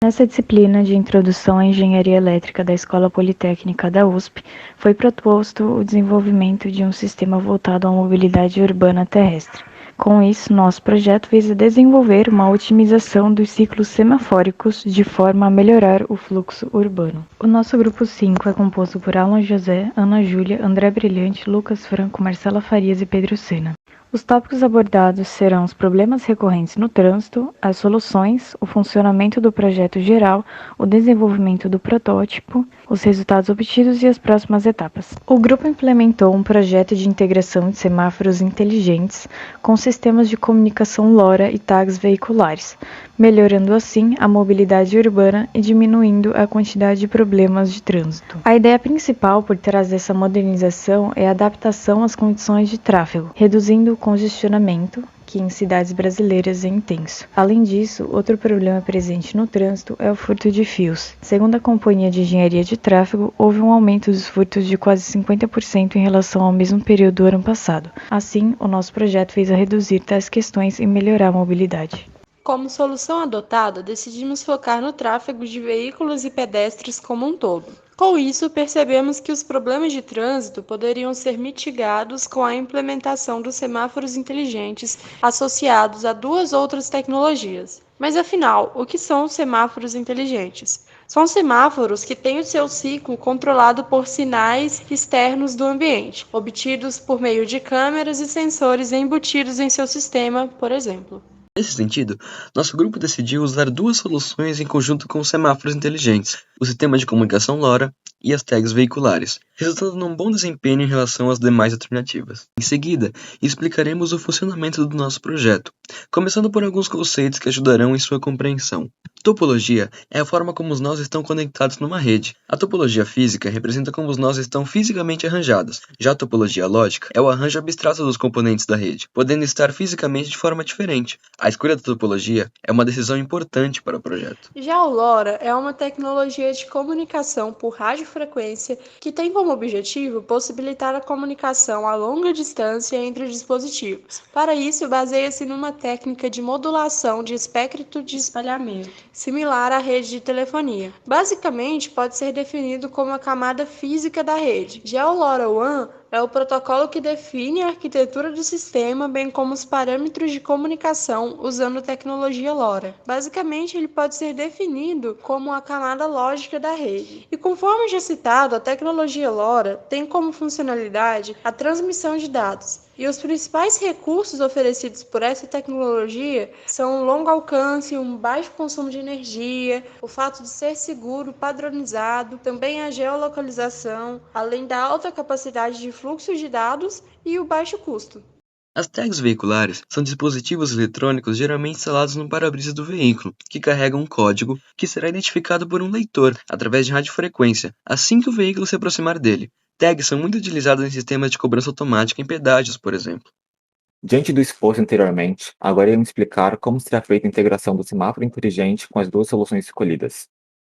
Nessa disciplina de Introdução à Engenharia Elétrica da Escola Politécnica da USP, foi proposto o desenvolvimento de um sistema voltado à mobilidade urbana terrestre. Com isso, nosso projeto visa desenvolver uma otimização dos ciclos semafóricos de forma a melhorar o fluxo urbano. O nosso grupo 5 é composto por Alan José, Ana Júlia, André Brilhante, Lucas Franco, Marcela Farias e Pedro Sena. Os tópicos abordados serão os problemas recorrentes no trânsito, as soluções, o funcionamento do projeto geral, o desenvolvimento do protótipo, os resultados obtidos e as próximas etapas. O grupo implementou um projeto de integração de semáforos inteligentes com sistemas de comunicação LoRa e tags veiculares, melhorando assim a mobilidade urbana e diminuindo a quantidade de problemas de trânsito. A ideia principal por trás dessa modernização é a adaptação às condições de tráfego, reduzindo o congestionamento, que em cidades brasileiras é intenso. Além disso, outro problema presente no trânsito é o furto de fios. Segundo a Companhia de Engenharia de Tráfego, houve um aumento dos furtos de quase 50% em relação ao mesmo período do ano passado. Assim, o nosso projeto visa reduzir tais questões e melhorar a mobilidade. Como solução adotada, decidimos focar no tráfego de veículos e pedestres como um todo. Com isso, percebemos que os problemas de trânsito poderiam ser mitigados com a implementação dos semáforos inteligentes associados a duas outras tecnologias. Mas afinal, o que são os semáforos inteligentes? São semáforos que têm o seu ciclo controlado por sinais externos do ambiente, obtidos por meio de câmeras e sensores embutidos em seu sistema, por exemplo. Nesse sentido, nosso grupo decidiu usar duas soluções em conjunto com os semáforos inteligentes, o sistema de comunicação LoRa e as tags veiculares, resultando num bom desempenho em relação às demais alternativas. Em seguida, explicaremos o funcionamento do nosso projeto, começando por alguns conceitos que ajudarão em sua compreensão. Topologia é a forma como os nós estão conectados numa rede. A topologia física representa como os nós estão fisicamente arranjados. Já a topologia lógica é o arranjo abstrato dos componentes da rede, podendo estar fisicamente de forma diferente. A escolha da topologia é uma decisão importante para o projeto. Já o LoRa é uma tecnologia de comunicação por radiofrequência que tem como objetivo possibilitar a comunicação a longa distância entre dispositivos. Para isso, baseia-se numa técnica de modulação de espectro de espalhamento, similar à rede de telefonia. Basicamente, pode ser definido como a camada física da rede. Já o LoRaWAN é o protocolo que define a arquitetura do sistema, bem como os parâmetros de comunicação usando tecnologia LoRa. Basicamente, ele pode ser definido como a camada lógica da rede. E conforme já citado, a tecnologia LoRa tem como funcionalidade a transmissão de dados. E os principais recursos oferecidos por essa tecnologia são o longo alcance, um baixo consumo de energia, o fato de ser seguro, padronizado, também a geolocalização, além da alta capacidade de fluxo de dados e o baixo custo. As tags veiculares são dispositivos eletrônicos geralmente instalados no para-brisa do veículo, que carregam um código que será identificado por um leitor através de radiofrequência assim que o veículo se aproximar dele. Tags são muito utilizadas em sistemas de cobrança automática em pedágios, por exemplo. Diante do exposto anteriormente, agora iremos explicar como será feita a integração do semáforo inteligente com as duas soluções escolhidas.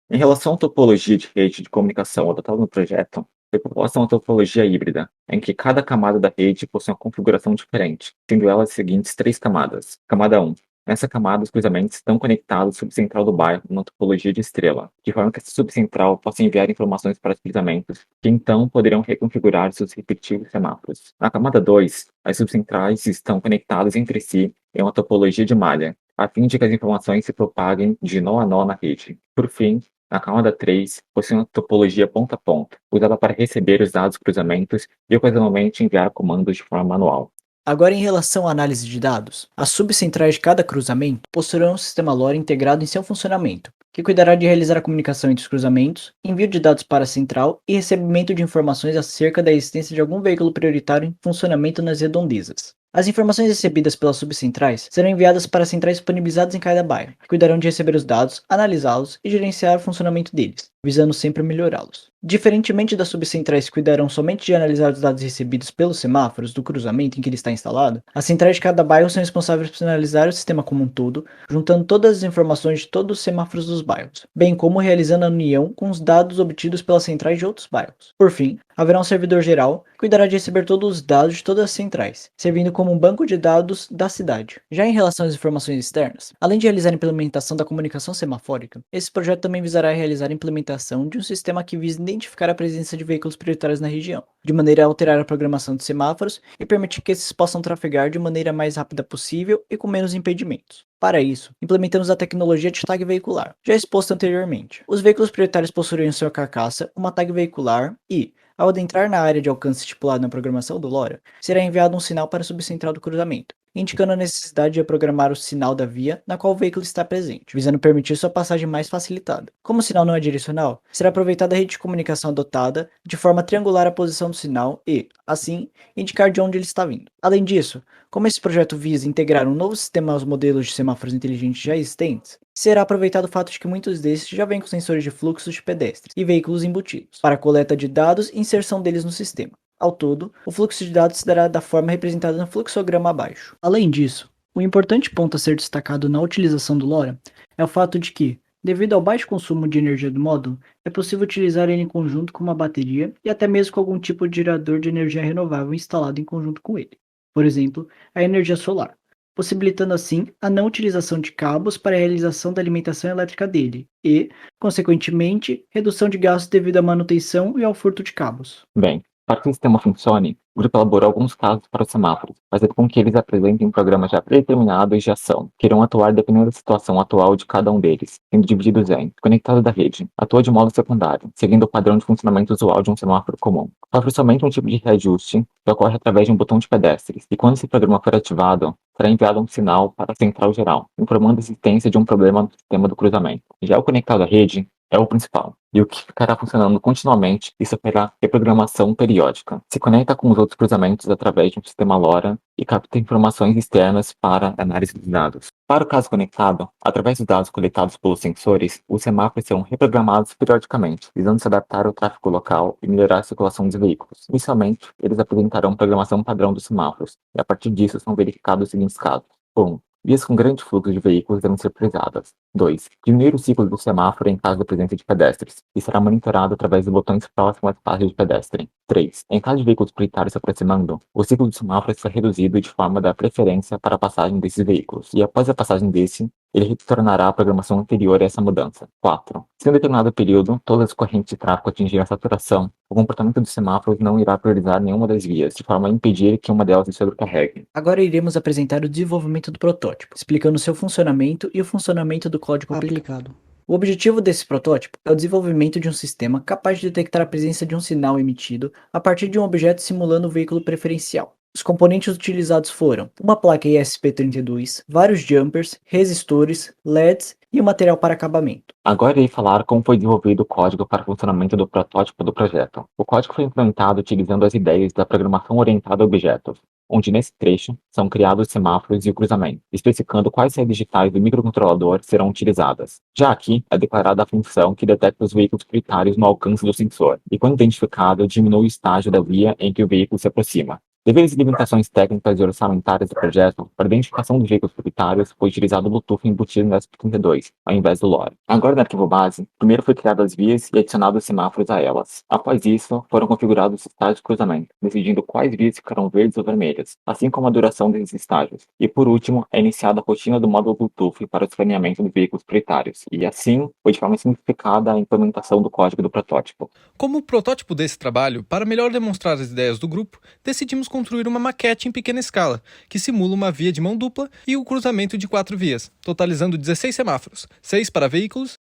Em relação à topologia de rede de comunicação adotada no projeto, foi proposta uma topologia híbrida, em que cada camada da rede possui uma configuração diferente, sendo elas as seguintes três camadas. Camada 1. Nessa camada, os cruzamentos estão conectados à subcentral do bairro numa topologia de estrela, de forma que essa subcentral possa enviar informações para os cruzamentos, que então poderão reconfigurar seus respectivos semáforos. Na camada 2, as subcentrais estão conectadas entre si em uma topologia de malha, a fim de que as informações se propaguem de nó a nó na rede. Por fim, na camada 3, possui uma topologia ponta a ponta, usada para receber os dados dos cruzamentos e ocasionalmente enviar comandos de forma manual. Agora, em relação à análise de dados, as subcentrais de cada cruzamento possuirão um sistema LoRa integrado em seu funcionamento, que cuidará de realizar a comunicação entre os cruzamentos, envio de dados para a central e recebimento de informações acerca da existência de algum veículo prioritário em funcionamento nas redondezas. As informações recebidas pelas subcentrais serão enviadas para as centrais disponibilizadas em cada bairro, que cuidarão de receber os dados, analisá-los e gerenciar o funcionamento deles, visando sempre melhorá-los. Diferentemente das subcentrais que cuidarão somente de analisar os dados recebidos pelos semáforos do cruzamento em que ele está instalado, as centrais de cada bairro são responsáveis por analisar o sistema como um todo, juntando todas as informações de todos os semáforos dos bairros, bem como realizando a união com os dados obtidos pelas centrais de outros bairros. Por fim, haverá um servidor geral que cuidará de receber todos os dados de todas as centrais, servindo como um banco de dados da cidade. Já em relação às informações externas, além de realizar a implementação da comunicação semafórica, esse projeto também visará realizar a implementação de um sistema que visa identificar a presença de veículos prioritários na região, de maneira a alterar a programação de semáforos e permitir que esses possam trafegar de maneira mais rápida possível e com menos impedimentos. Para isso, implementamos a tecnologia de tag veicular, já exposta anteriormente. Os veículos prioritários possuem em sua carcaça uma tag veicular e, ao adentrar na área de alcance estipulada na programação do LoRa, será enviado um sinal para a subcentral do cruzamento, indicando a necessidade de programar o sinal da via na qual o veículo está presente, visando permitir sua passagem mais facilitada. Como o sinal não é direcional, será aproveitada a rede de comunicação adotada de forma a triangular a posição do sinal e, assim, indicar de onde ele está vindo. Além disso, como esse projeto visa integrar um novo sistema aos modelos de semáforos inteligentes já existentes, será aproveitado o fato de que muitos desses já vêm com sensores de fluxos de pedestres e veículos embutidos, para a coleta de dados e inserção deles no sistema. Ao todo, o fluxo de dados se dará da forma representada no fluxograma abaixo. Além disso, um importante ponto a ser destacado na utilização do LoRa é o fato de que, devido ao baixo consumo de energia do módulo, é possível utilizar ele em conjunto com uma bateria e até mesmo com algum tipo de gerador de energia renovável instalado em conjunto com ele. Por exemplo, a energia solar, possibilitando assim a não utilização de cabos para a realização da alimentação elétrica dele e, consequentemente, redução de gastos devido à manutenção e ao furto de cabos. Bem, para que o sistema funcione, o grupo elaborou alguns casos para os semáforos, fazendo com que eles apresentem um programa já predeterminados de ação, que irão atuar dependendo da situação atual de cada um deles, sendo divididos em conectado da rede, atua de modo secundário, seguindo o padrão de funcionamento usual de um semáforo comum. Sofre somente um tipo de reajuste, que ocorre através de um botão de pedestres, e quando esse programa for ativado, será enviado um sinal para a central geral, informando a existência de um problema no sistema do cruzamento. Já o conectado à rede é o principal, e o que ficará funcionando continuamente e sofrerá reprogramação periódica. Se conecta com os outros cruzamentos através de um sistema LoRa e capta informações externas para análise dos dados. Para o caso conectado, através dos dados coletados pelos sensores, os semáforos serão reprogramados periodicamente, visando se adaptar ao tráfego local e melhorar a circulação dos veículos. Inicialmente, eles apresentarão programação padrão dos semáforos, e a partir disso são verificados os seguintes casos. 1. Vias com grande fluxo de veículos devem ser priorizadas. 2. Diminuir o ciclo do semáforo em caso da presença de pedestres, e será monitorado através de botões próximos às faixas de pedestre. 3. Em caso de veículos prioritários se aproximando, o ciclo do semáforo será reduzido de forma a dar preferência para a passagem desses veículos, e após a passagem desse, ele retornará à programação anterior a essa mudança. 4. Se em um determinado período, todas as correntes de tráfego atingirem a saturação, o comportamento dos semáforos não irá priorizar nenhuma das vias, de forma a impedir que uma delas se sobrecarregue. Agora iremos apresentar o desenvolvimento do protótipo, explicando seu funcionamento e o funcionamento do código aplicado. O objetivo desse protótipo é o desenvolvimento de um sistema capaz de detectar a presença de um sinal emitido a partir de um objeto simulando o veículo preferencial. Os componentes utilizados foram uma placa ESP32, vários jumpers, resistores, LEDs e um material para acabamento. Agora irei falar como foi desenvolvido o código para o funcionamento do protótipo do projeto. O código foi implementado utilizando as ideias da programação orientada a objetos, onde nesse trecho são criados os semáforos e o cruzamento, especificando quais saídas digitais do microcontrolador serão utilizadas. Já aqui é declarada a função que detecta os veículos prioritários no alcance do sensor, e quando identificado, diminui o estágio da via em que o veículo se aproxima. Devido às limitações técnicas e orçamentárias do projeto, para a identificação dos veículos prioritários foi utilizado o Bluetooth embutido no ESP32, ao invés do LoRa. Agora no arquivo base, primeiro foi criado as vias e adicionados os semáforos a elas. Após isso, foram configurados os estágios de cruzamento, decidindo quais vias ficarão verdes ou vermelhas, assim como a duração desses estágios. E por último, é iniciada a rotina do módulo Bluetooth para o escaneamento dos veículos prioritários. E assim, foi de forma simplificada a implementação do código do protótipo. Como protótipo desse trabalho, para melhor demonstrar as ideias do grupo, decidimos construir uma maquete em pequena escala, que simula uma via de mão dupla e o cruzamento de 4 vias, totalizando 16 semáforos, 6 para veículos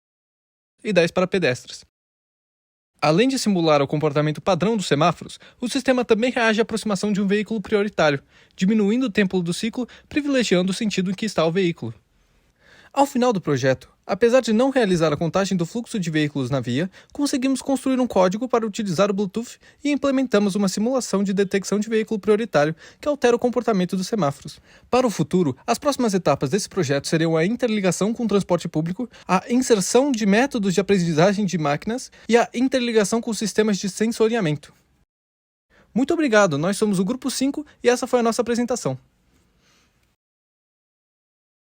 e 10 para pedestres. Além de simular o comportamento padrão dos semáforos, o sistema também reage à aproximação de um veículo prioritário, diminuindo o tempo do ciclo, privilegiando o sentido em que está o veículo. Ao final do projeto, Apesar de não realizar a contagem do fluxo de veículos na via, conseguimos construir um código para utilizar o Bluetooth e implementamos uma simulação de detecção de veículo prioritário que altera o comportamento dos semáforos. Para o futuro, as próximas etapas desse projeto seriam a interligação com o transporte público, a inserção de métodos de aprendizagem de máquinas e a interligação com sistemas de sensoriamento. Muito obrigado, nós somos o Grupo 5 e essa foi a nossa apresentação.